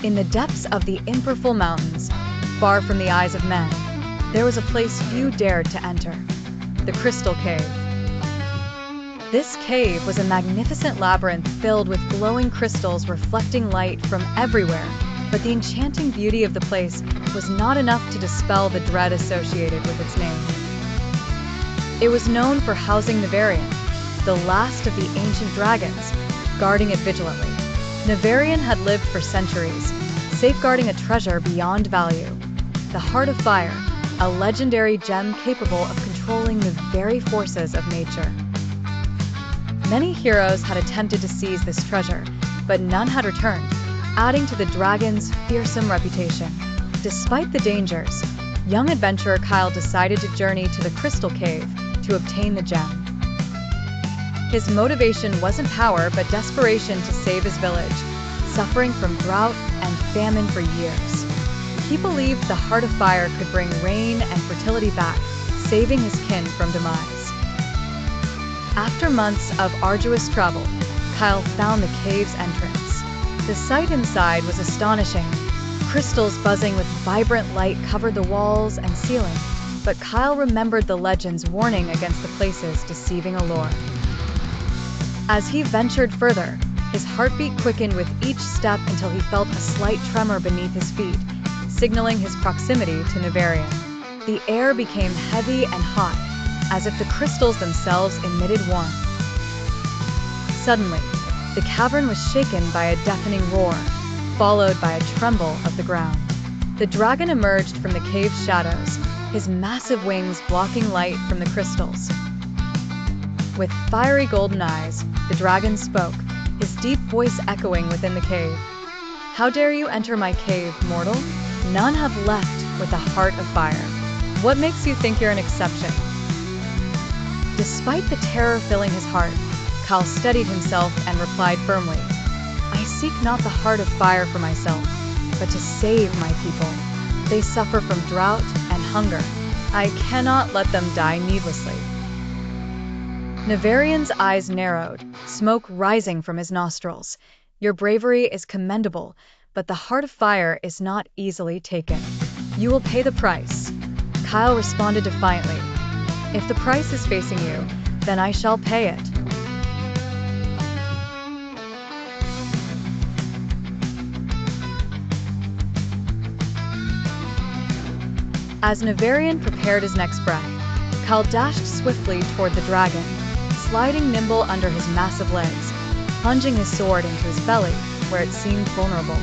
In the depths of the Ímberfól mountains, far from the eyes of men, there was a place few dared to enter, the Crystal Cave. This cave was a magnificent labyrinth filled with glowing crystals reflecting light from everywhere, but the enchanting beauty of the place was not enough to dispel the dread associated with its name. It was known for housing Nيفاريان, the last of the ancient dragons, guarding it vigilantly. Nيfarian had lived for centuries, safeguarding a treasure beyond value, the Heart of Fire, a legendary gem capable of controlling the very forces of nature. Many heroes had attempted to seize this treasure, but none had returned, adding to the dragon's fearsome reputation. Despite the dangers, young adventurer Kyle decided to journey to the Crystal Cave to obtain the gem. His motivation wasn't power, but desperation to save his village, suffering from drought and famine for years. He believed the Heart of Fire could bring rain and fertility back, saving his kin from demise. After months of arduous travel, Kyle found the cave's entrance. The sight inside was astonishing. Crystals buzzing with vibrant light covered the walls and ceiling, but Kyle remembered the legend's warning against the place's deceiving allure. As he ventured further, his heartbeat quickened with each step until he felt a slight tremor beneath his feet, signaling his proximity to Nيفarian. The air became heavy and hot, as if the crystals themselves emitted warmth. Suddenly, the cavern was shaken by a deafening roar, followed by a tremble of the ground. The dragon emerged from the cave's shadows, his massive wings blocking light from the crystals. With fiery golden eyes, the dragon spoke, his deep voice echoing within the cave. "How dare you enter my cave, mortal? None have left with a heart of fire. What makes you think you're an exception?" Despite the terror filling his heart, Kyle steadied himself and replied firmly, "I seek not the heart of fire for myself, but to save my people. They suffer from drought and hunger. I cannot let them die needlessly." Nīfarian's eyes narrowed, smoke rising from his nostrils. "Your bravery is commendable, but the Heart of Fire is not easily taken. You will pay the price." Kyle responded defiantly, "If the price is facing you, then I shall pay it." As Nīfarian prepared his next breath, Kyle dashed swiftly toward the dragon, sliding nimble under his massive legs, plunging his sword into his belly, where it seemed vulnerable.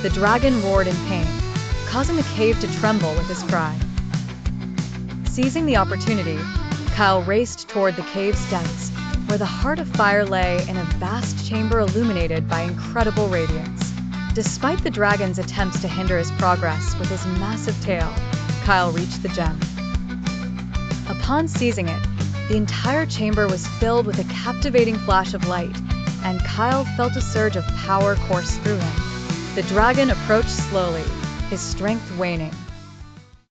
The dragon roared in pain, causing the cave to tremble with his cry. Seizing the opportunity, Kyle raced toward the cave's depths, where the Heart of Fire lay in a vast chamber illuminated by incredible radiance. Despite the dragon's attempts to hinder his progress with his massive tail, Kyle reached the gem. Upon seizing it, the entire chamber was filled with a captivating flash of light, and Kyle felt a surge of power course through him. The dragon approached slowly, his strength waning.